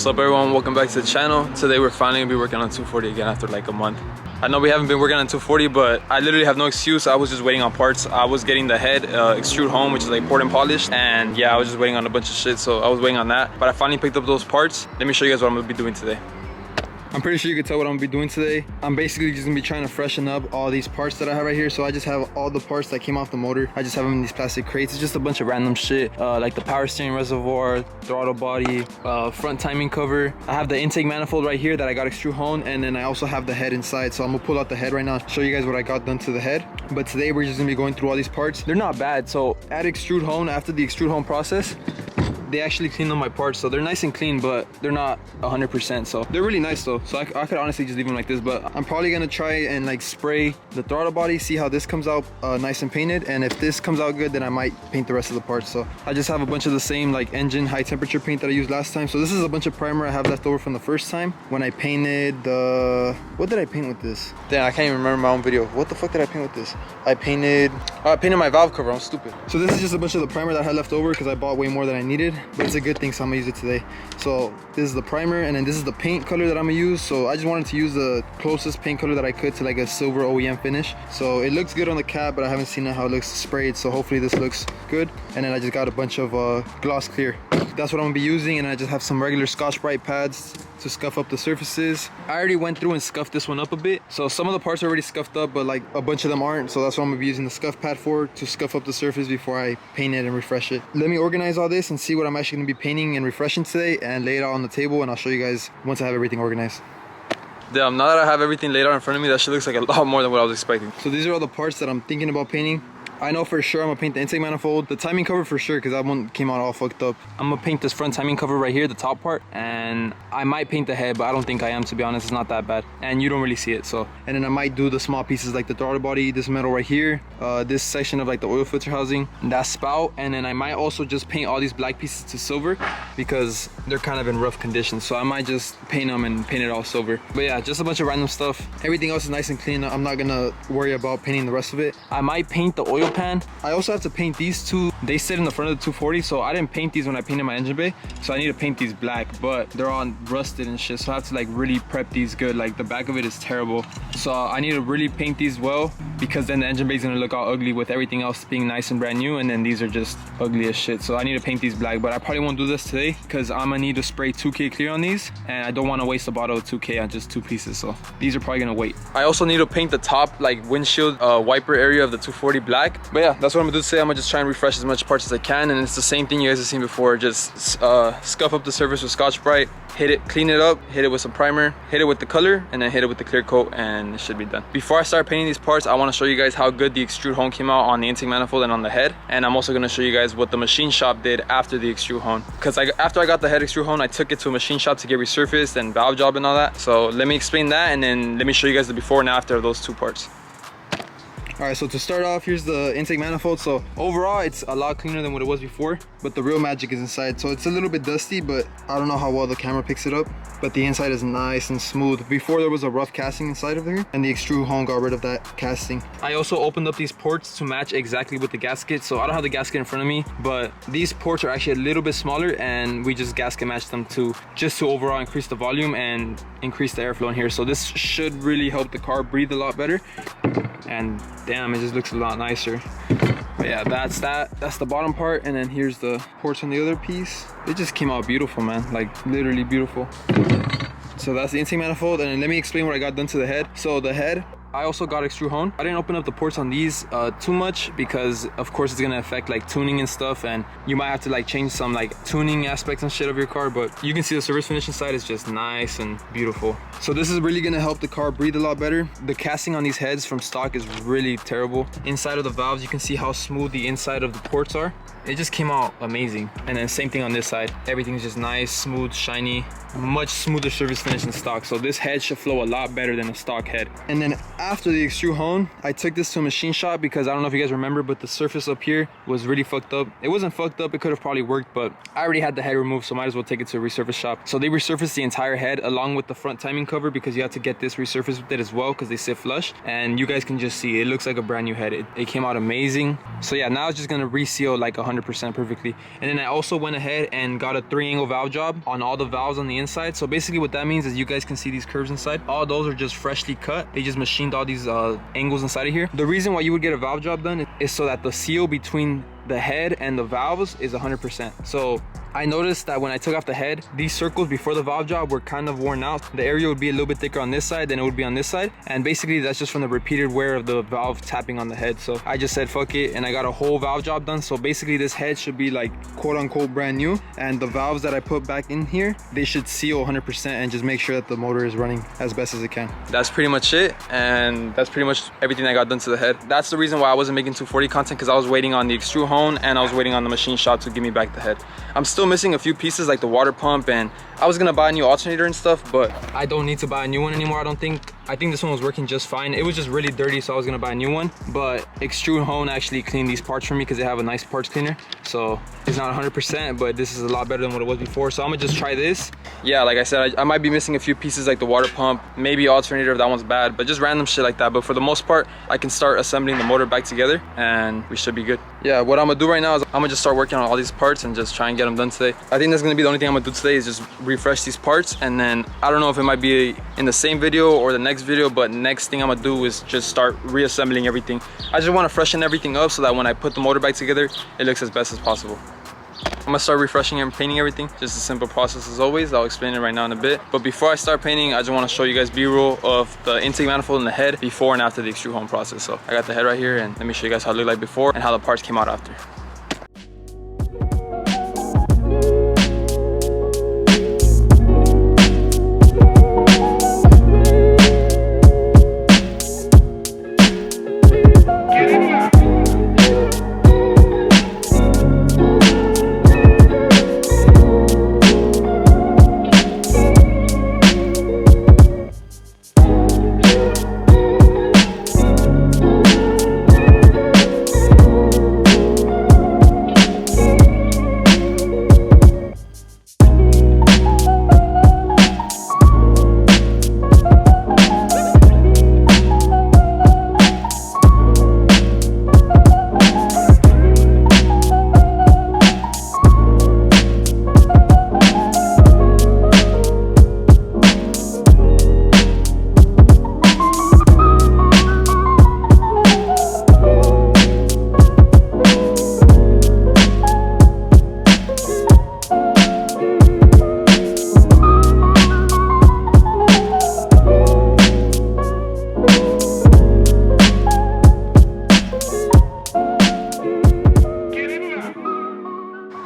up everyone, welcome back to the channel. Today we're finally gonna be working on 240 again after like a month. I know we haven't been working on 240, but I literally have no excuse. I was just waiting on parts. I was getting the head Extrude Hone, which is like poured and polished, and yeah, I was just waiting on a bunch of shit, so I was waiting on that. But I finally picked up those parts. Let me show you guys what I'm gonna be doing today. I'm pretty sure you can tell what I'm gonna be doing today. I'm basically just gonna be trying to freshen up all these parts that I have right here. So I just have all the parts that came off the motor. I just have them in these plastic crates. It's just a bunch of random shit, like the power steering reservoir, throttle body, front timing cover. I have the intake manifold right here that I got Extrude Hone, and then I also have the head inside. So I'm gonna pull out the head right now, show you guys what I got done to the head. But today we're just gonna be going through all these parts. They're not bad. So at Extrude Hone, after the Extrude Hone process, they actually cleaned up my parts, so they're nice and clean, but they're not 100%. So they're really nice though. So I could honestly just leave them like this, but I'm probably gonna try and like spray the throttle body, see how this comes out nice and painted, and if this comes out good, then I might paint the rest of the parts. So I just have a bunch of the same like engine high temperature paint that I used last time. So this is a bunch of primer I have left over from the first time when I painted the, what did I paint with this? Damn, I can't even remember my own video. What the fuck did I paint with this? I painted my valve cover. I'm stupid. So this is just a bunch of the primer that I had left over because I bought way more than I needed, but it's a good thing, so I'm gonna use it today. So this is the primer, and then this is the paint color that I'm gonna use. So I just wanted to use the closest paint color that I could to like a silver OEM finish. So it looks good on the cap, but I haven't seen how it looks sprayed, so hopefully this looks good. And then I just got a bunch of gloss clear. That's what I'm gonna be using, and I just have some regular Scotch-Brite pads to scuff up the surfaces. I already went through and scuffed this one up a bit, so some of the parts are already scuffed up, but like a bunch of them aren't. So that's what I'm gonna be using the scuff pad for, to scuff up the surface before I paint it and refresh it. Let me organize all this and see what I'm actually gonna be painting and refreshing today, and lay it out on the table, and I'll show you guys once I have everything organized. Damn, now that I have everything laid out in front of me, that shit looks like a lot more than what I was expecting. So these are all the parts that I'm thinking about painting. I know for sure I'm gonna paint the intake manifold, the timing cover for sure, because that one came out all fucked up. I'm gonna paint this front timing cover right here, the top part, and I might paint the head, but I don't think I am, to be honest. It's not that bad, and you don't really see it. So, and then I might do the small pieces like the throttle body, this metal right here, this section of like the oil filter housing, that spout, and then I might also just paint all these black pieces to silver because they're kind of in rough condition. So I might just paint them and paint it all silver. But yeah, just a bunch of random stuff. Everything else is nice and clean. I'm not gonna worry about painting the rest of it. I might paint the oil pan. I also have to paint these two. They sit in the front of the 240, so I didn't paint these when I painted my engine bay, so I need to paint these black, but they're all rusted and shit, so I have to like really prep these good. Like the back of it is terrible, so I need to really paint these well, because then the engine bay is gonna look all ugly with everything else being nice and brand new, and then these are just ugly as shit. So I need to paint these black, but I probably won't do this today because I'm gonna need to spray 2K clear on these, and I don't want to waste a bottle of 2K on just two pieces, so these are probably gonna wait. I also need to paint the top like windshield wiper area of the 240 black. But yeah, that's what I'm gonna do today. I'm gonna just try and refresh as much parts as I can, and it's the same thing you guys have seen before. Just scuff up the surface with Scotch-Brite, hit it, clean it up, hit it with some primer, hit it with the color, and then hit it with the clear coat, and it should be done. Before I start painting these parts, I want to show you guys how good the Extrude Hone came out on the intake manifold and on the head, and I'm also going to show you guys what the machine shop did after the Extrude Hone, because after I got the head Extrude Hone, I took it to a machine shop to get resurfaced and valve job and all that. So let me explain that, and then let me show you guys the before and after of those two parts. All right, so to start off, here's the intake manifold. So overall, it's a lot cleaner than what it was before, but the real magic is inside. So it's a little bit dusty, but I don't know how well the camera picks it up, but the inside is nice and smooth. Before, there was a rough casting inside of there, and the Extrude Hone got rid of that casting. I also opened up these ports to match exactly with the gasket. So I don't have the gasket in front of me, but these ports are actually a little bit smaller, and we just gasket matched them to overall increase the volume and increase the airflow in here. So this should really help the car breathe a lot better, and damn, it just looks a lot nicer. But yeah, that's the bottom part, and then here's the ports on the other piece. It just came out beautiful, man, like literally beautiful. So that's the intake manifold, and then let me explain what I got done to the head. So the head, I also got Extrude Hone. I didn't open up the ports on these too much, because of course it's gonna affect like tuning and stuff, and you might have to like change some like tuning aspects and shit of your car, but you can see the surface finish inside is just nice and beautiful. So this is really gonna help the car breathe a lot better. The casting on these heads from stock is really terrible. Inside of the valves, you can see how smooth the inside of the ports are. It just came out amazing. And then same thing on this side. Everything's just nice, smooth, shiny, much smoother surface finish than stock. So this head should flow a lot better than a stock head. And then after the Extrude Hone, I took this to a machine shop because I don't know if you guys remember, but the surface up here was really fucked up. It wasn't fucked up, it could have probably worked, but I already had the head removed, so might as well take it to a resurface shop. So they resurfaced the entire head along with the front timing cover, because you have to get this resurfaced with it as well because they sit flush. And you guys can just see it looks like a brand new head. It came out amazing. So yeah, now it's just gonna reseal like 100% perfectly. And then I also went ahead and got a 3-angle valve job on all the valves on the inside. So basically what that means is you guys can see these curves inside. All those are just freshly cut. They just machined all these angles inside of here. The reason why you would get a valve job done is so that the seal between the head and the valves is 100%. So I noticed that when I took off the head, these circles before the valve job were kind of worn out. The area would be a little bit thicker on this side than it would be on this side. And basically that's just from the repeated wear of the valve tapping on the head. So I just said, fuck it. And I got a whole valve job done. So basically this head should be like quote unquote brand new. And the valves that I put back in here, they should seal 100% and just make sure that the motor is running as best as it can. That's pretty much it. And that's pretty much everything I got done to the head. That's the reason why I wasn't making 240 content, because I was waiting on the Extrude Hone and I was waiting on the machine shop to give me back the head. I'm still missing a few pieces like the water pump, and I was gonna buy a new alternator and stuff, but I don't need to buy a new one anymore. I think this one was working just fine. It was just really dirty, so I was gonna buy a new one, but Extrude Hone actually cleaned these parts for me because they have a nice parts cleaner. So it's not 100%, but this is a lot better than what it was before. So I'm gonna just try this. Yeah, like I said, I might be missing a few pieces like the water pump, maybe alternator if that one's bad, but just random shit like that. But for the most part, I can start assembling the motor back together and we should be good. Yeah, what I'm gonna do right now is I'm gonna just start working on all these parts and just try and get them done today. I think that's gonna be the only thing I'm gonna do today is just refresh these parts, and then I don't know if it might be in the same video or the next video, but next thing I'm gonna do is just start reassembling everything. I just want to freshen everything up so that when I put the motor back together, it looks as best as possible. I'm gonna start refreshing and painting everything. Just a simple process as always. I'll explain it right now in a bit. But before I start painting, I just want to show you guys B-roll of the intake manifold and the head before and after the Extrude Hone process. So I got the head right here, and let me show you guys how it looked like before and how the parts came out after.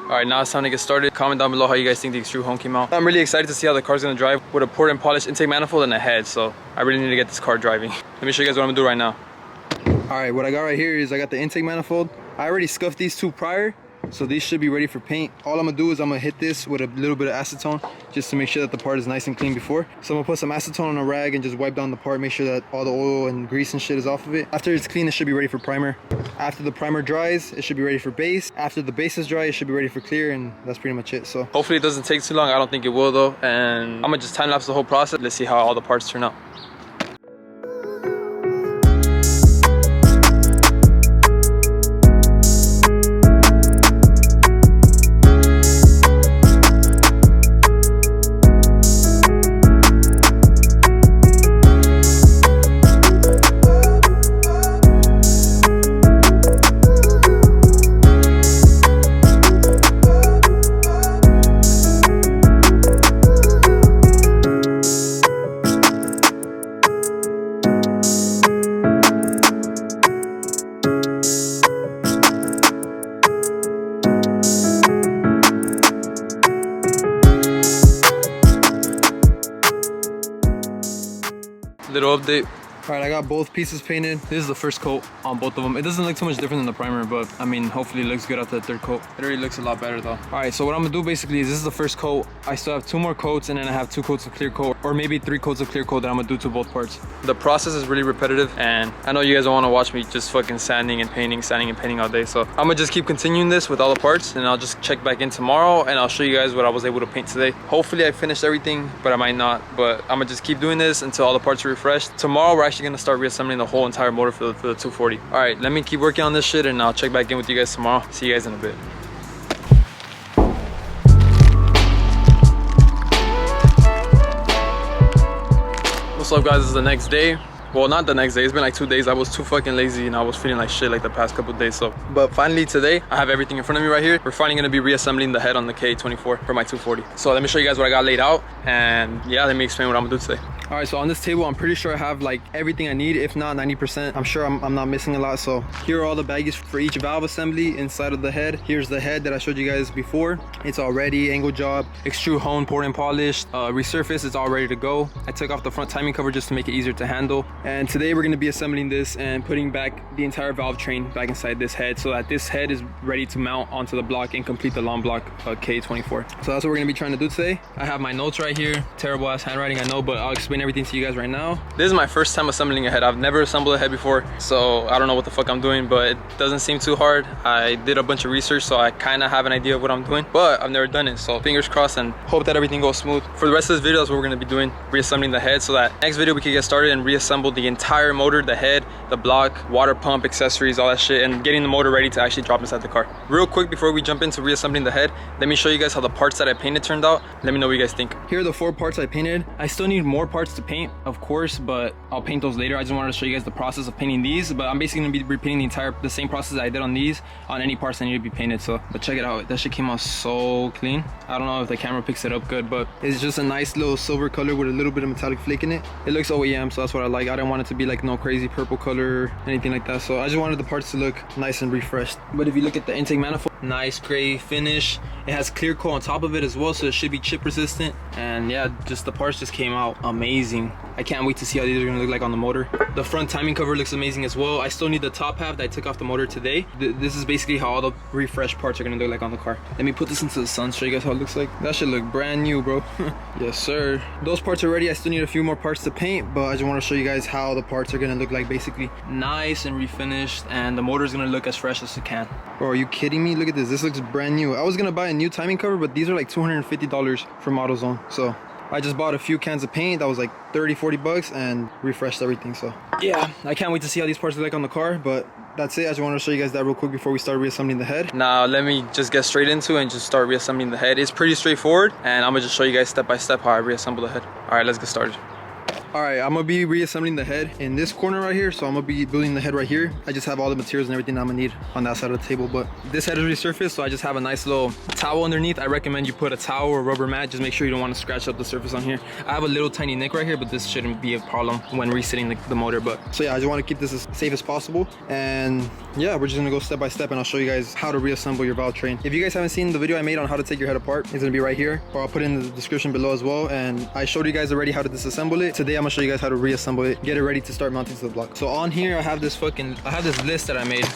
Alright, now it's time to get started. Comment down below how you guys think the Extrude Hone came out. I'm really excited to see how the car's gonna drive with a poured and polished intake manifold and a head, so I really need to get this car driving. Let me show you guys what I'm gonna do right now. Alright, what I got right here is I got the intake manifold. I already scuffed these two prior, so these should be ready for paint. All I'm gonna do is I'm gonna hit this with a little bit of acetone just to make sure that the part is nice and clean before. So I'm gonna put some acetone on a rag and just wipe down the part, make sure that all the oil and grease and shit is off of it. After it's clean, it should be ready for primer. After the primer dries, it should be ready for base. After the base is dry, it should be ready for clear, and that's pretty much it. So hopefully it doesn't take too long. I don't think it will though, and I'm gonna just time lapse the whole process. Let's see how all the parts turn out. Little update, All right, I got both pieces painted. This is the first coat on both of them. It doesn't look too much different than the primer, but I mean, hopefully it looks good after the third coat. It already looks a lot better though. All right, so what I'm gonna do basically is this is the first coat. I still have 2 more coats, and then I have 2 coats of clear coat, or maybe 3 coats of clear coat that I'm gonna do to both parts. The process is really repetitive, and I know you guys don't wanna watch me just fucking sanding and painting all day. So I'm gonna just keep continuing this with all the parts, and I'll just check back in tomorrow, and I'll show you guys what I was able to paint today. Hopefully I finished everything, but I might not. But I'm gonna just keep doing this until all the parts are refreshed. Tomorrow we're actually gonna start reassembling the whole entire motor for the 240. All right, let me keep working on this shit, and I'll check back in with you guys tomorrow. See you guys in a bit. What's up, guys? This is the next day. Well, not the next day, it's been like 2 days. I was too fucking lazy and I was feeling like shit like the past couple of days. So, but finally today, I have everything in front of me right here. We're finally gonna be reassembling the head on the KA24 for my 240. So let me show you guys what I got laid out, and yeah, let me explain what I'm gonna do today. All right, so on this table, I'm pretty sure I have like everything I need, if not 90%. I'm sure I'm not missing a lot. So here are all the baggies for each valve assembly inside of the head. Here's the head that I showed you guys before. It's all ready, angle job, extrude hone, poured and polished, resurface, it's all ready to go. I took off the front timing cover just to make it easier to handle. And today we're gonna be assembling this and putting back the entire valve train back inside this head so that this head is ready to mount onto the block and complete the long block K24. So that's what we're gonna be trying to do today. I have my notes right here. Terrible ass handwriting, I know, but I'll explain everything to you guys right now. This is my first time assembling a head. I've never assembled a head before, so I don't know what the fuck I'm doing, but it doesn't seem too hard. I did a bunch of research, so I kind of have an idea of what I'm doing, but I've never done it. So fingers crossed and hope that everything goes smooth. For the rest of this video, that's what we're gonna be doing, reassembling the head, so that next video we can get started and reassemble the entire motor, the head, the block, water pump, accessories, all that shit, and getting the motor ready to actually drop inside the car. Real quick before we jump into reassembling the head, let me show you guys how the parts that I painted turned out. Let me know what you guys think. Here are the 4 parts I painted. I still need more parts to paint, of course, but I'll paint those later. I just wanted to show you guys the process of painting these, but I'm basically gonna be repeating the same process that I did on these on any parts that need to be painted. So, but check it out, that shit came out so clean. I don't know if the camera picks it up good, but it's just a nice little silver color with a little bit of metallic flake in it. It looks OEM, so that's what I like. I didn't want it to be like no crazy purple color, anything like that. So I just wanted the parts to look nice and refreshed. But if you look at the intake manifold, nice gray finish. It has clear coat on top of it as well, so it should be chip resistant. And yeah, just the parts just came out amazing. I can't wait to see how these are gonna look like on the motor. The front timing cover looks amazing as well. I still need the top half that I took off the motor today. This is basically how all the refreshed parts are gonna look like on the car. Let me put this into the sun, show you guys how it looks like. That should look brand new, bro. Yes, sir. Those parts are ready. I still need a few more parts to paint, but I just want to show you guys how the parts are gonna look like, basically. Nice and refinished, and the motor is gonna look as fresh as it can. Bro, are you kidding me? Look at this. This looks brand new. I was gonna buy a new timing cover, but these are like $250 from AutoZone. So I just bought a few cans of paint that was like 30-40 bucks and refreshed everything. So yeah, I can't wait to see how these parts look like on the car. But that's it. I just wanted to show you guys that real quick before we start reassembling the head. Now let me just get straight into it and just start reassembling the head. It's pretty straightforward, and I'm gonna just show you guys step by step how I reassemble the head. All right, let's get started. All right, I'm gonna be reassembling the head in this corner right here. So I'm gonna be building the head right here. I just have all the materials and everything I'm gonna need on that side of the table. But this head is resurfaced, so I just have a nice little towel underneath. I recommend you put a towel or a rubber mat. Just make sure you don't want to scratch up the surface on here. I have a little tiny nick right here, but this shouldn't be a problem when resetting the motor. But so yeah, I just want to keep this as safe as possible. And yeah, we're just gonna go step by step, and I'll show you guys how to reassemble your valve train. If you guys haven't seen the video I made on how to take your head apart, it's gonna be right here, or I'll put it in the description below as well. And I showed you guys already how to disassemble it. Today I'm gonna show you guys how to reassemble it, get it ready to start mounting to the block. So on here I have this list that I made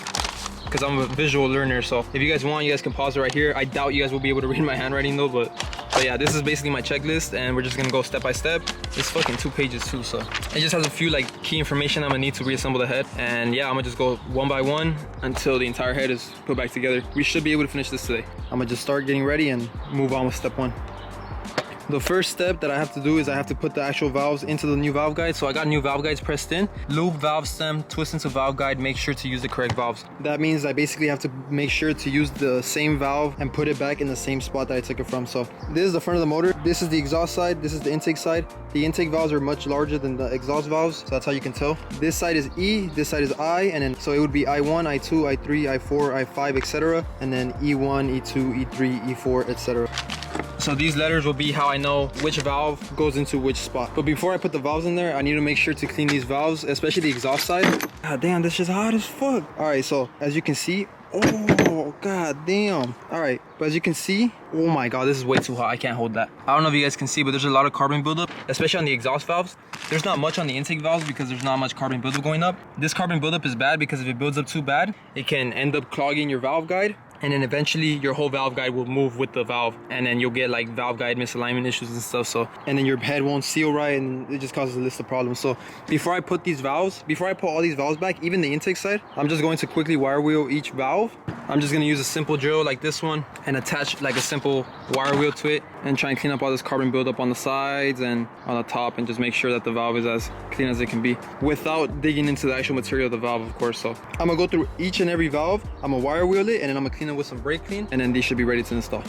because I'm a visual learner. So if you guys want, you guys can pause it right here. I doubt you guys will be able to read my handwriting though, but yeah, this is basically my checklist, and we're just gonna go step by step. It's fucking 2 pages too, so it just has a few like key information I'm gonna need to reassemble the head. And yeah, I'm gonna just go one by one until the entire head is put back together. We should be able to finish this today. I'm gonna just start getting ready and move on with step 1. The first step that I have to do is I have to put the actual valves into the new valve guide. So I got new valve guides pressed in. Lube valve stem, twist into valve guide, make sure to use the correct valves. That means I basically have to make sure to use the same valve and put it back in the same spot that I took it from. So this is the front of the motor. This is the exhaust side. This is the intake side. The intake valves are much larger than the exhaust valves, so that's how you can tell. This side is E, this side is I, and then so it would be I1, I2, I3, I4, I5, etc. And then E1, E2, E3, E4, etc. So these letters will be how I know which valve goes into which spot. But before I put the valves in there, I need to make sure to clean these valves, especially the exhaust side. God damn, this shit's hot as fuck. All right, so as you can see, Oh, god damn. All right, but as you can see, oh my god, this is way too hot. I can't hold that. I don't know if you guys can see, but there's a lot of carbon buildup, especially on the exhaust valves. There's not much on the intake valves because there's not much carbon buildup going up. This carbon buildup is bad because if it builds up too bad, it can end up clogging your valve guide, and then eventually your whole valve guide will move with the valve, and then you'll get like valve guide misalignment issues and stuff. So, and then your head won't seal right, and it just causes a list of problems. So before I put all these valves back, even the intake side, I'm just going to quickly wire wheel each valve. I'm just gonna use a simple drill like this one and attach like a simple wire wheel to it and try and clean up all this carbon buildup on the sides and on the top, and just make sure that the valve is as clean as it can be without digging into the actual material of the valve, of course. So I'm gonna go through each and every valve, I'm gonna wire wheel it, and then I'm gonna clean it with some brake clean, and then these should be ready to install.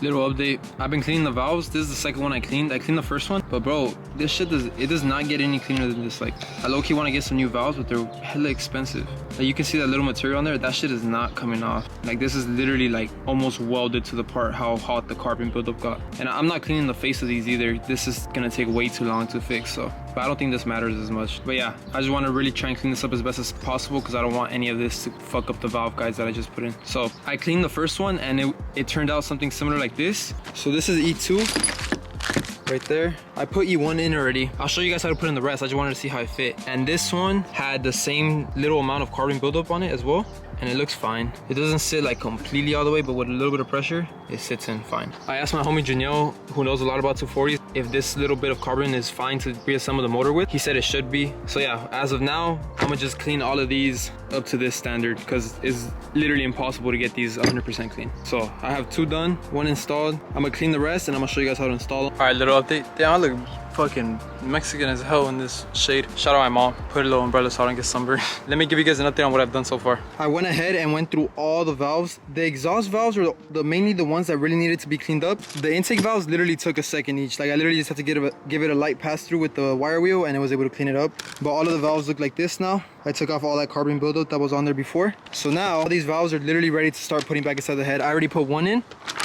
Little update, I've been cleaning the valves. This is the second one I cleaned. I cleaned the first one, but bro, this shit does not get any cleaner than this. Like, I low-key want to get some new valves, but they're hella expensive. Like, you can see that little material on there, that shit is not coming off. Like, this is literally like almost welded to the part how hot the carbon buildup got. And I'm not cleaning the face of these either. This is gonna take way too long to fix, so, but I don't think this matters as much. But yeah, I just want to really try and clean this up as best as possible because I don't want any of this to fuck up the valve guides that I just put in. So I cleaned the first one, and it turned out something similar like this. So this is E2 right there. I put E1 in already. I'll show you guys how to put in the rest. I just wanted to see how it fit. And this one had the same little amount of carbon buildup on it as well, and it looks fine. It doesn't sit like completely all the way, but with a little bit of pressure, it sits in fine. I asked my homie Janelle, who knows a lot about 240s, if this little bit of carbon is fine to reassemble the motor with. He said it should be. So yeah, as of now, I'm gonna just clean all of these up to this standard because it's literally impossible to get these 100% clean. So I have 2 done, 1 installed. I'm gonna clean the rest, and I'm gonna show you guys how to install them. All right, little update. Damn, I look fucking Mexican as hell in this shade. Shout out my mom. Put a little umbrella so I don't get sunburned. Let me give you guys an update on what I've done so far. I went ahead and went through all the valves. The exhaust valves were mainly the ones that really needed to be cleaned up. The intake valves literally took a second each. Like, I literally just had to give it a light pass through with the wire wheel, and I was able to clean it up. But all of the valves look like this now. I took off all that carbon buildup that was on there before. So now all these valves are literally ready to start putting back inside the head. I already put 1 in.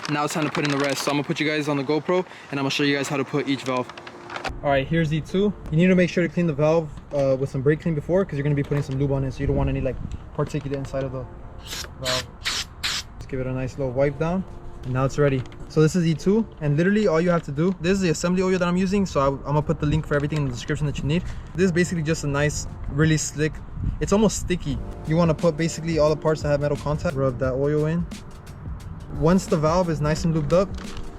Now it's time to put in the rest. So I'm gonna put you guys on the GoPro, and I'm gonna show you guys how to put each valve. All right, here's E2. You need to make sure to clean the valve with some brake clean before, because you're going to be putting some lube on it, so you don't want any like particulate inside of the valve. Just give it a nice little wipe down, and now it's ready. So this is E2, and literally all you have to do, this is the assembly oil that I'm using, so I'm gonna put the link for everything in the description that you need. This is basically just a nice, really slick, it's almost sticky. You want to put basically all the parts that have metal contact, rub that oil in. Once the valve is nice and lubed up,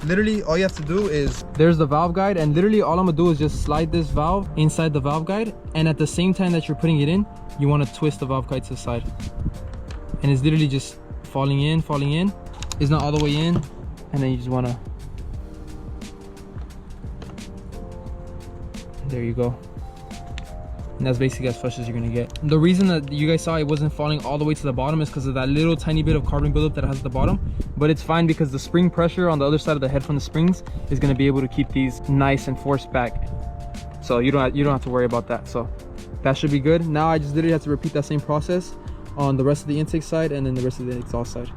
literally all you have to do is, there's the valve guide, and literally all I'm gonna do is just slide this valve inside the valve guide, and at the same time that you're putting it in, you want to twist the valve guide to the side, and it's literally just falling in. It's not all the way in, and then you just want to, there you go. And that's basically as flush as you're gonna get. The reason that you guys saw it wasn't falling all the way to the bottom is because of that little tiny bit of carbon buildup that it has at the bottom, but it's fine because the spring pressure on the other side of the head from the springs is gonna be able to keep these nice and forced back. So you don't have to worry about that. So that should be good. Now I just literally have to repeat that same process on the rest of the intake side and then the rest of the exhaust side.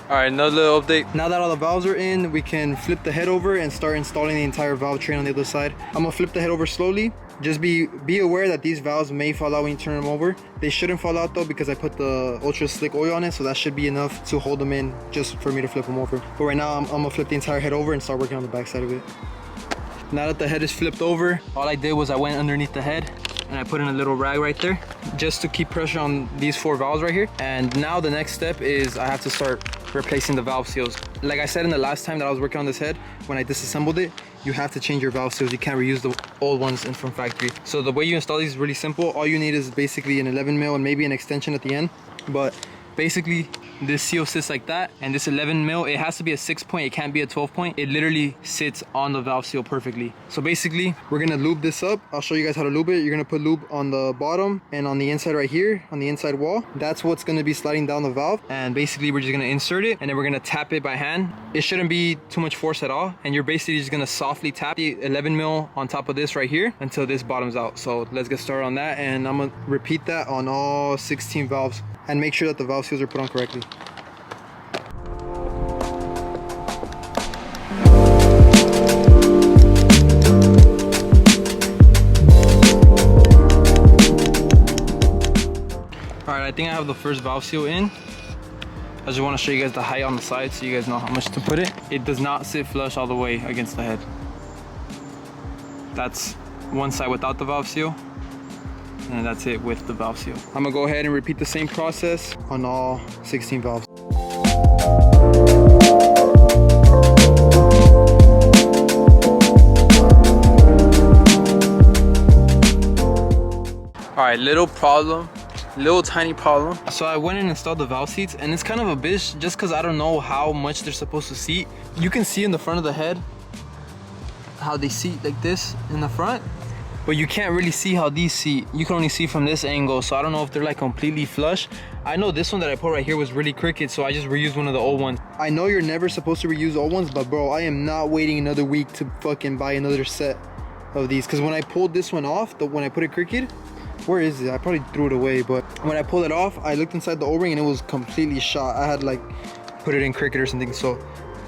All right, another little update. Now that all the valves are in, we can flip the head over and start installing the entire valve train on the other side. I'm gonna flip the head over slowly. Just be aware that these valves may fall out when you turn them over. They shouldn't fall out though, because I put the ultra slick oil on it, so that should be enough to hold them in just for me to flip them over. But right now I'm gonna flip the entire head over and start working on the back side of it. Now that the head is flipped over, all I did was I went underneath the head and I put in a little rag right there just to keep pressure on these 4 valves right here. And now the next step is I have to start replacing the valve seals. Like I said in the last time that I was working on this head, when I disassembled it, you have to change your valve seals. You can't reuse the old ones in from factory. So the way you install these is really simple. All you need is basically an 11 mil and maybe an extension at the end. But basically this seal sits like that, and this 11 mil, it has to be a 6 point, it can't be a 12 point. It literally sits on the valve seal perfectly. So basically, we're gonna lube this up. I'll show you guys how to lube it. You're gonna put lube on the bottom and on the inside right here, on the inside wall. That's what's gonna be sliding down the valve. And basically, we're just gonna insert it, and then we're gonna tap it by hand. It shouldn't be too much force at all. And you're basically just gonna softly tap the 11 mil on top of this right here until this bottoms out. So let's get started on that, and I'm gonna repeat that on all 16 valves. And make sure that the valve seals are put on correctly. Alright, I think I have the first valve seal in. I just want to show you guys the height on the side so you guys know how much to put it. It does not sit flush all the way against the head. That's one side without the valve seal. And that's it with the valve seal. I'm gonna go ahead and repeat the same process on all 16 valves. All right, little tiny problem. So I went and installed the valve seats, and it's kind of a bitch just because I don't know how much they're supposed to seat. You can see in the front of the head how they seat like this in the front, but you can't really see how these seat. You can only see from this angle, so I don't know if they're like completely flush. I know this one that I put right here was really crooked, so I just reused one of the old ones. I know you're never supposed to reuse old ones, but bro, I am not waiting another week to fucking buy another set of these, because when I pulled this one off, when I put it crooked, where is it? I probably threw it away, but when I pulled it off, I looked inside the O-ring and it was completely shot. I had like put it in crooked or something, so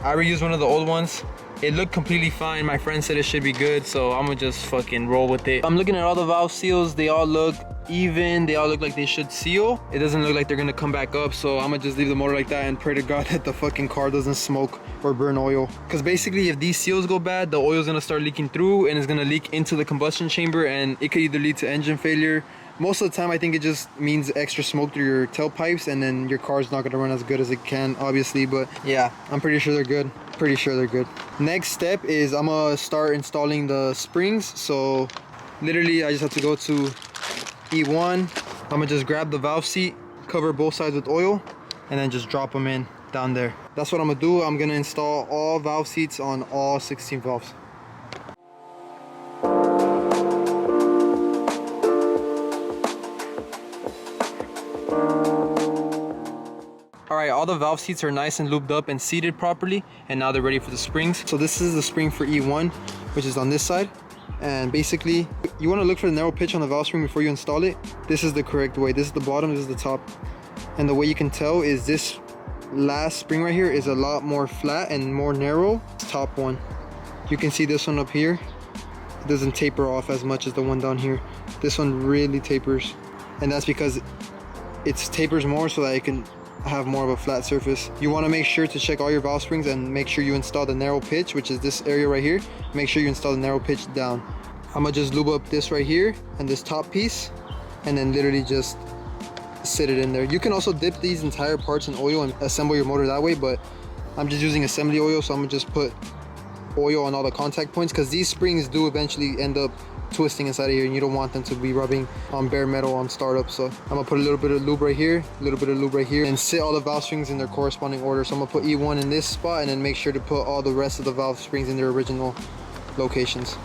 I reused one of the old ones. It looked completely fine. My friend said it should be good, so I'm gonna just fucking roll with it. I'm looking at all the valve seals. They all look even. They all look like they should seal. It doesn't look like they're gonna come back up, so I'm gonna just leave the motor like that and pray to God that the fucking car doesn't smoke or burn oil. Because basically, if these seals go bad, the oil's gonna start leaking through and it's gonna leak into the combustion chamber, and it could either lead to engine failure. Most of the time, I think it just means extra smoke through your tailpipes, and then your car's not gonna run as good as it can, obviously. But yeah, I'm pretty sure they're good. Pretty sure they're good. Next step is I'm gonna start installing the springs. So literally, I just have to go to E1. I'm gonna just grab the valve seat, cover both sides with oil, and then just drop them in down there. That's what I'm gonna do. I'm gonna install all valve seats on all 16 valves. Alright, all the valve seats are nice and lubed up and seated properly, and now they're ready for the springs. So this is the spring for E1, which is on this side. And basically, you want to look for the narrow pitch on the valve spring before you install it. This is the correct way. This is the bottom, this is the top. And the way you can tell is this last spring right here is a lot more flat and more narrow. This top one. You can see this one up here. It doesn't taper off as much as the one down here. This one really tapers. And that's because it tapers more so that it can have more of a flat surface. You want to make sure to check all your valve springs and make sure you install the narrow pitch, which is this area right here. Make sure you install the narrow pitch down. I'm gonna just lube up this right here and this top piece, and then literally just sit it in there. You can also dip these entire parts in oil and assemble your motor that way, but I'm just using assembly oil, so I'm gonna just put oil on all the contact points, because these springs do eventually end up twisting inside of here, and you don't want them to be rubbing on bare metal on startup. So I'm gonna put a little bit of lube right here, a little bit of lube right here, and sit all the valve springs in their corresponding order. So I'm gonna put E1 in this spot, and then make sure to put all the rest of the valve springs in their original locations.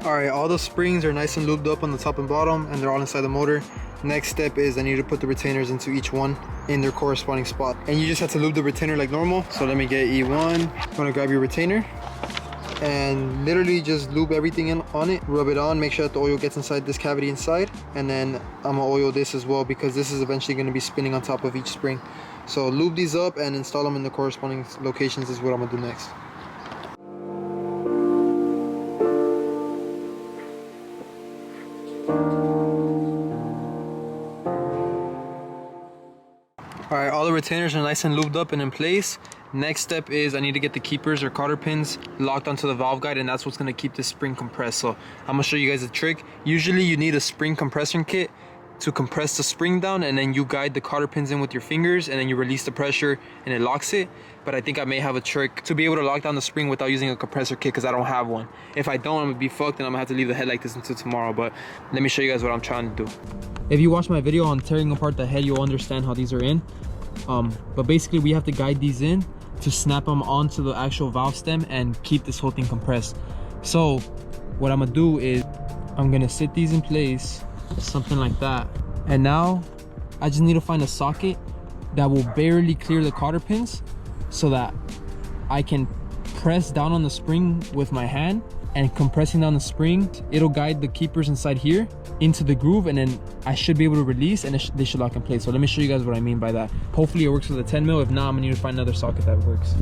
Alright, all the springs are nice and lubed up on the top and bottom, and they're all inside the motor. Next step is I need to put the retainers into each one in their corresponding spot. And you just have to lube the retainer like normal. So let me get E1. I'm gonna grab your retainer and literally just lube everything on it. Rub it on, make sure that the oil gets inside this cavity inside. And then I'm gonna oil this as well, because this is eventually gonna be spinning on top of each spring. So lube these up and install them in the corresponding locations is what I'm gonna do next. Alright, all the retainers are nice and lubed up and in place. Next step is I need to get the keepers or cotter pins locked onto the valve guide, and that's what's going to keep this spring compressed. So I'm going to show you guys a trick. Usually you need a spring compression kit to compress the spring down, and then you guide the cotter pins in with your fingers, and then you release the pressure and it locks it. But I think I may have a trick to be able to lock down the spring without using a compressor kit, because I don't have one. If I don't, I'm gonna be fucked and I'm gonna have to leave the head like this until tomorrow. But let me show you guys what I'm trying to do. If you watch my video on tearing apart the head, you'll understand how these are in. But basically we have to guide these in to snap them onto the actual valve stem and keep this whole thing compressed. So what I'm gonna do is I'm gonna sit these in place, something like that. And now I just need to find a socket that will barely clear the cotter pins so that I can press down on the spring with my hand, and compressing down the spring, it'll guide the keepers inside here into the groove, and then I should be able to release and they should lock in place. So let me show you guys what I mean by that. Hopefully it works with a 10 mil. If not, I'm gonna need to find another socket that works.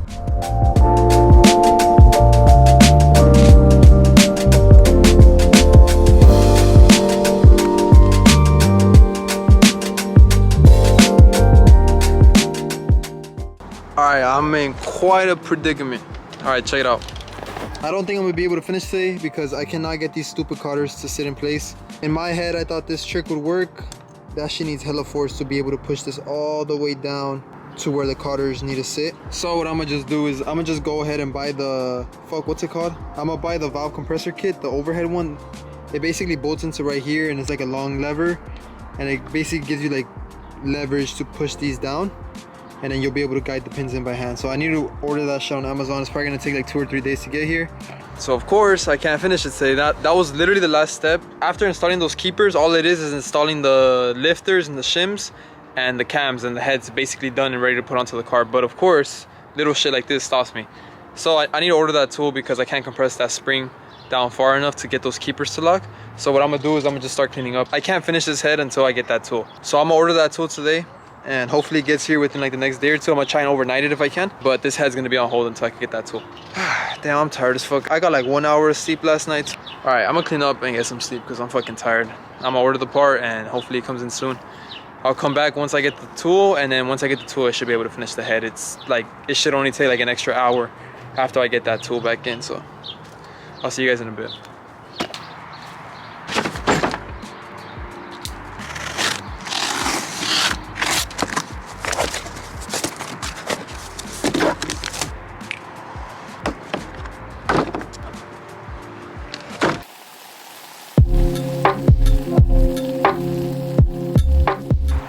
Alright, I'm in quite a predicament. Alright, check it out. I don't think I'm gonna be able to finish today because I cannot get these stupid cotters to sit in place. In my head, I thought this trick would work. That shit needs hella force to be able to push this all the way down to where the cotters need to sit. So what I'm gonna just do is I'm gonna just go ahead and buy the, what's it called? I'm gonna buy the valve compressor kit, the overhead one. It basically bolts into right here and it's like a long lever, and it basically gives you like leverage to push these down, and then you'll be able to guide the pins in by hand. So I need to order that shit on Amazon. It's probably gonna take like 2 or 3 days to get here. So of course I can't finish it today. That was literally the last step. After installing those keepers, all it is installing the lifters and the shims and the cams, and the head's basically done and ready to put onto the car. But of course, little shit like this stops me. So I need to order that tool because I can't compress that spring down far enough to get those keepers to lock. So what I'm gonna do is I'm gonna just start cleaning up. I can't finish this head until I get that tool. So I'm gonna order that tool today, and hopefully it gets here within like the next day or two. I'm gonna try and overnight it if I can, but this head's gonna be on hold until I can get that tool. Damn, I'm tired as fuck. I got like 1 hour of sleep last night. All right, I'm gonna clean up and get some sleep because I'm fucking tired. I'm gonna order the part and hopefully it comes in soon. I'll come back once I get the tool, and then once I get the tool, I should be able to finish the head. It's like, it should only take like an extra hour after I get that tool back in. So I'll see you guys in a bit.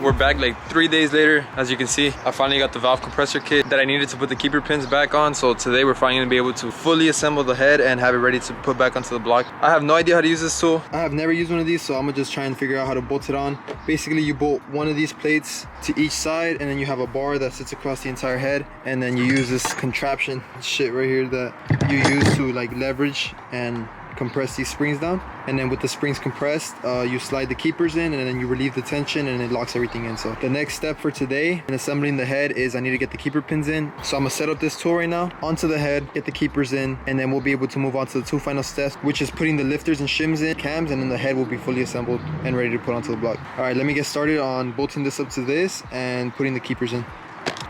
We're back like 3 days later. As you can see, I finally got the valve compressor kit that I needed to put the keeper pins back on. So today we're finally gonna be able to fully assemble the head and have it ready to put back onto the block. I have no idea how to use this tool. I have never used one of these, so I'm gonna just try and figure out how to bolt it on. Basically, you bolt one of these plates to each side, and then you have a bar that sits across the entire head, and then you use this contraption shit right here that you use to like leverage and compress these springs down. And then with the springs compressed, you slide the keepers in, and then you relieve the tension, and it locks everything in. So the next step for today in assembling the head is I need to get the keeper pins in. So I'm gonna set up this tool right now onto the head, get the keepers in, and then we'll be able to move on to the 2 final steps, which is putting the lifters and shims in, cams, and then the head will be fully assembled and ready to put onto the block. All right, let me get started on bolting this up to this and putting the keepers in.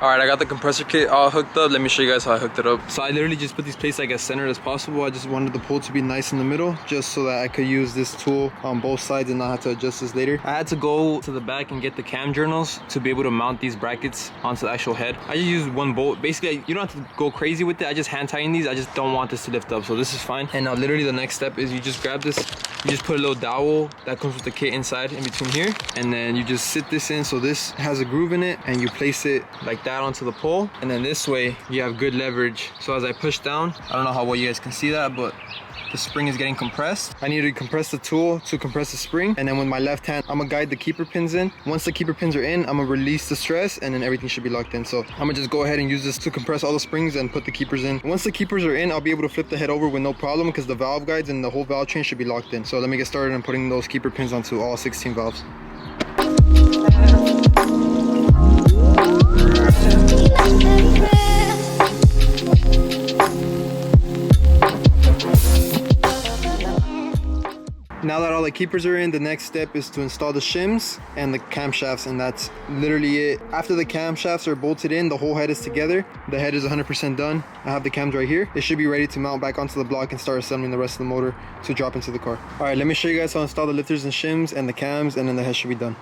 All right, I got the compressor kit all hooked up. Let me show you guys how I hooked it up. So I literally just put these plates like as centered as possible. I just wanted the pole to be nice in the middle, just so that I could use this tool on both sides and not have to adjust this later. I had to go to the back and get the cam journals to be able to mount these brackets onto the actual head. I just used 1 bolt. Basically, you don't have to go crazy with it. I just hand tighten these. I just don't want this to lift up, so this is fine. And now literally the next step is you just grab this, you just put a little dowel that comes with the kit inside in between here, and then you just sit this in so this has a groove in it, and you place it like that onto the pole, and then this way you have good leverage. So as I push down, I don't know how well you guys can see that, but the spring is getting compressed. I need to compress the tool to compress the spring, and then with my left hand I'm gonna guide the keeper pins in. Once the keeper pins are in, I'm gonna release the stress, and then everything should be locked in. So I'm gonna just go ahead and use this to compress all the springs and put the keepers in. Once the keepers are in, I'll be able to flip the head over with no problem because the valve guides and the whole valve train should be locked in. So let me get started on putting those keeper pins onto all 16 valves. Now that all the keepers are in, the next step is to install the shims and the camshafts, and that's literally it. After the camshafts are bolted in, the whole head is together. The head is 100% done. I have the cams right here. It should be ready to mount back onto the block and start assembling the rest of the motor to drop into the car. All right, let me show you guys how to install the lifters and shims and the cams, and then the head should be done.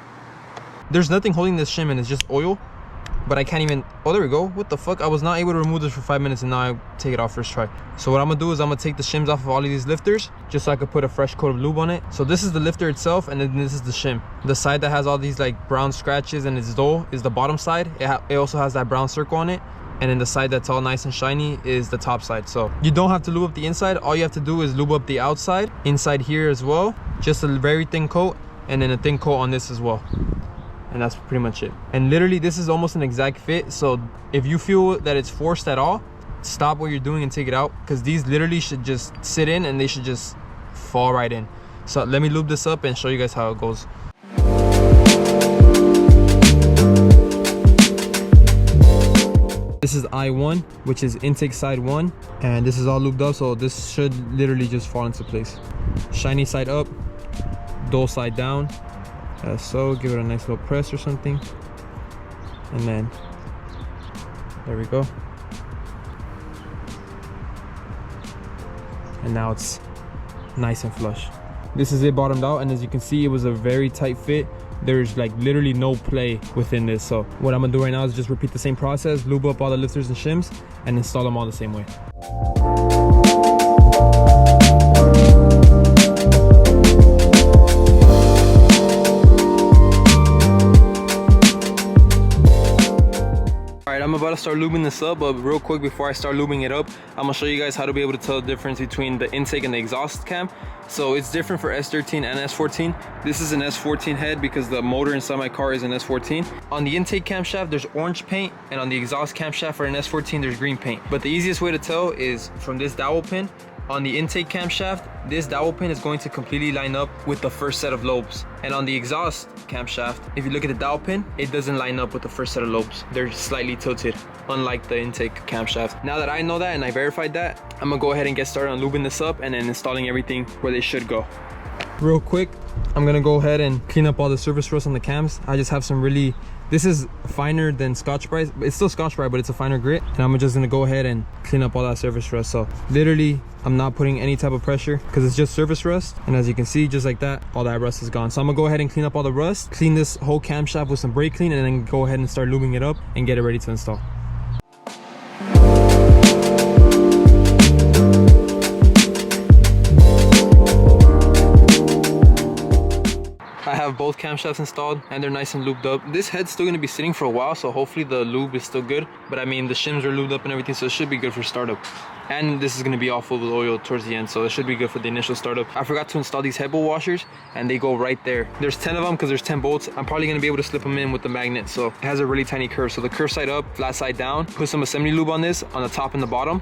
There's nothing holding this shim in, it's just oil. But I can't even, oh there we go, what the fuck, I was not able to remove this for 5 minutes and now I take it off first try. So what I'm gonna do is I'm gonna take the shims off of all of these lifters just so I could put a fresh coat of lube on it. So this is the lifter itself, and then this is the shim. The side that has all these like brown scratches and it's dull is the bottom side. It also has that brown circle on it, and then the side that's all nice and shiny is the top side. So you don't have to lube up the inside, all you have to do is lube up the outside, inside here as well, just a very thin coat, and then a thin coat on this as well. And that's pretty much it. And literally this is almost an exact fit, so if you feel that it's forced at all, stop what you're doing and take it out, because these literally should just sit in and they should just fall right in. So let me lube this up and show you guys how it goes. This is I1, which is intake side 1, and this is all lubed up, so this should literally just fall into place. Shiny side up, dull side down. So give it a nice little press or something, and then there we go. And now it's nice and flush. This is it bottomed out, and as you can see, it was a very tight fit. There's like literally no play within this. So what I'm gonna do right now is just repeat the same process, lube up all the lifters and shims, and install them all the same way. I'm about to start lubing this up, but real quick before I start lubing it up, I'm gonna show you guys how to be able to tell the difference between the intake and the exhaust cam. So it's different for S13 and S14. This is an S14 head because the motor inside my car is an S14. On the intake camshaft there's orange paint, and on the exhaust camshaft for an S14 there's green paint. But the easiest way to tell is from this dowel pin. On the intake camshaft, this dowel pin is going to completely line up with the first set of lobes. And on the exhaust camshaft, if you look at the dowel pin, it doesn't line up with the first set of lobes. They're slightly tilted, unlike the intake camshaft. Now that I know that and I verified that, I'm gonna go ahead and get started on lubing this up and then installing everything where they should go. Real quick, I'm gonna go ahead and clean up all the surface rust on the cams. I just have some really, this is finer than Scotch-Brite. It's still Scotch-Brite, but it's a finer grit. And I'm just gonna go ahead and clean up all that surface rust. So literally, I'm not putting any type of pressure because it's just surface rust. And as you can see, just like that, all that rust is gone. So I'm gonna go ahead and clean up all the rust, clean this whole camshaft with some brake clean, and then go ahead and start lubing it up and get it ready to install. I have both camshafts installed and they're nice and lubed up. This head's still gonna be sitting for a while, so hopefully the lube is still good. But I mean, the shims are lubed up and everything, so it should be good for startup. And this is gonna be all full with oil towards the end, so it should be good for the initial startup. I forgot to install these head bolt washers, and they go right there. There's 10 of them because there's 10 bolts. I'm probably gonna be able to slip them in with the magnet, so it has a really tiny curve. So the curve side up, flat side down. Put some assembly lube on this, on the top and the bottom.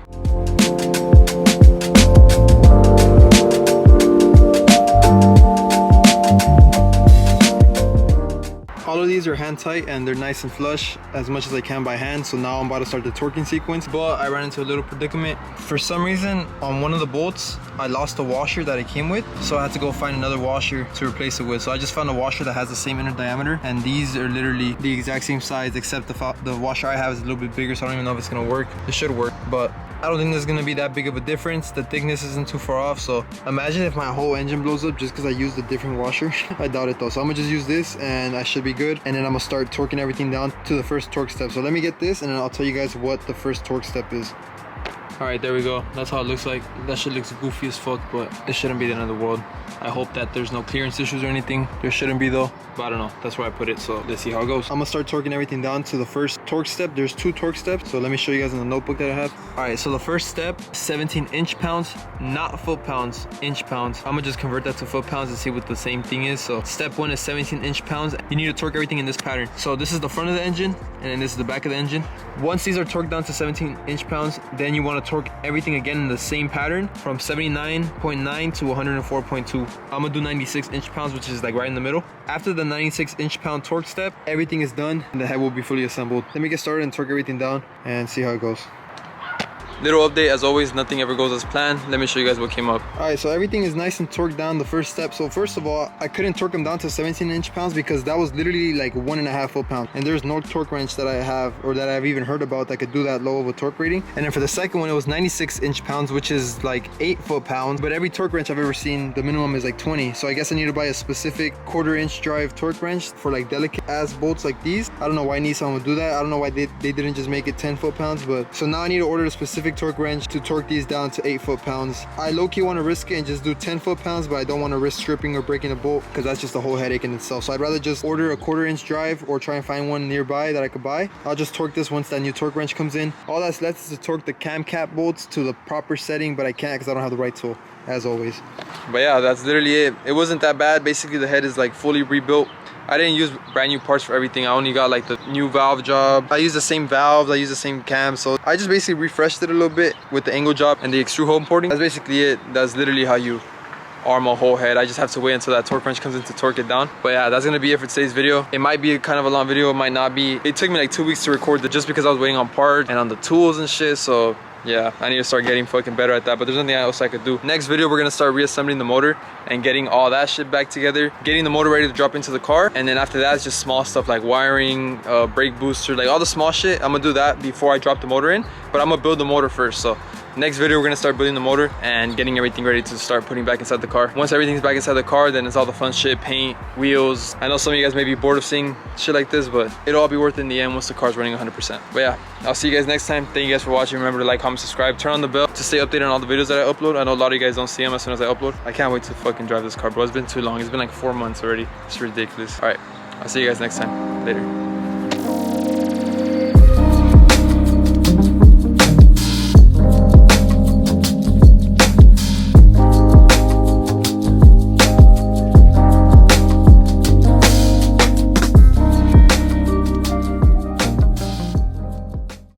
All of these are hand tight and they're nice and flush as much as I can by hand. So now I'm about to start the torquing sequence, but I ran into a little predicament. For some reason on one of the bolts I lost the washer that it came with, so I had to go find another washer to replace it with. So I just found a washer that has the same inner diameter, and these are literally the exact same size, except the washer I have is a little bit bigger, so I don't even know if it's gonna work. It should work, but I don't think there's gonna be that big of a difference. The thickness isn't too far off, so imagine if my whole engine blows up just because I used a different washer. I doubt it though, so I'm gonna just use this and I should be good. And then I'm gonna start torquing everything down to the first torque step. So let me get this and then I'll tell you guys what the first torque step is. All right, there we go. That's how it looks like. That shit looks goofy as fuck, but it shouldn't be the end of the world. I hope that there's no clearance issues or anything. There shouldn't be though, but I don't know. That's where I put it, so let's see how it goes. I'm gonna start torquing everything down to the first torque step. There's 2 torque steps, so let me show you guys in the notebook that I have. All right, so the first step, 17 inch-pounds, not foot-pounds, inch-pounds. I'm gonna just convert that to foot-pounds and see what the same thing is. So step 1 is 17 inch-pounds. You need to torque everything in this pattern. So this is the front of the engine, and then this is the back of the engine. Once these are torqued down to 17 inch-pounds, then you wanna torque everything again in the same pattern from 79.9 to 104.2. I'm gonna do 96 inch-pounds, which is like right in the middle. After the 96 inch-pound torque step, everything is done and the head will be fully assembled. Let me get started and torque everything down and see how it goes. Little update, as always, nothing ever goes as planned. Let me show you guys what came up. All right, so everything is nice and torqued down the first step. So first of all, I couldn't torque them down to 17 inch-pounds because that was literally like 1.5 foot-pounds. And there's no torque wrench that I have or that I've even heard about that could do that low of a torque rating. And then for the second one, it was 96 inch-pounds, which is like 8 foot-pounds. But every torque wrench I've ever seen, the minimum is like 20. So I guess I need to buy a specific 1/4 inch drive torque wrench for like delicate ass bolts like these. I don't know why Nissan would do that. I don't know why they didn't just make it 10 foot-pounds. But so now I need to order a specific torque wrench to torque these down to 8 foot-pounds. I low-key want to risk it and just do 10 foot-pounds, but I don't want to risk stripping or breaking a bolt because that's just a whole headache in itself. So I'd rather just order a 1/4 inch drive or try and find one nearby that I could buy. I'll just torque this once that new torque wrench comes in. All that's left is to torque the cam cap bolts to the proper setting, but I can't because I don't have the right tool, as always. But yeah, that's literally it. It wasn't that bad. Basically, the head is like fully rebuilt. I didn't use brand new parts for everything. I only got like the new valve job. I used the same valves, I used the same cam. So I just basically refreshed it a little bit with the angle job and the extrude hone porting. That's basically it. That's literally how you arm a whole head. I just have to wait until that torque wrench comes in to torque it down. But yeah, that's gonna be it for today's video. It might be kind of a long video, it might not be. It took me like 2 weeks to record it just because I was waiting on parts and on the tools and shit. So yeah, I need to start getting fucking better at that, but there's nothing else I could do. Next video, we're gonna start reassembling the motor and getting all that shit back together, getting the motor ready to drop into the car. And then after that, it's just small stuff like wiring, brake booster, like all the small shit. I'm gonna do that before I drop the motor in, but I'm gonna build the motor first. So next video, we're gonna start building the motor and getting everything ready to start putting back inside the car. Once everything's back inside the car, then it's all the fun shit, paint, wheels. I know some of you guys may be bored of seeing shit like this, but it'll all be worth it in the end once the car's running 100%. But yeah, I'll see you guys next time. Thank you guys for watching. Remember to like, comment, subscribe, turn on the bell to stay updated on all the videos that I upload. I know a lot of you guys don't see them as soon as I upload. I can't wait to fucking drive this car, bro. It's been too long. It's been like 4 months already. It's ridiculous. All right, I'll see you guys next time. Later.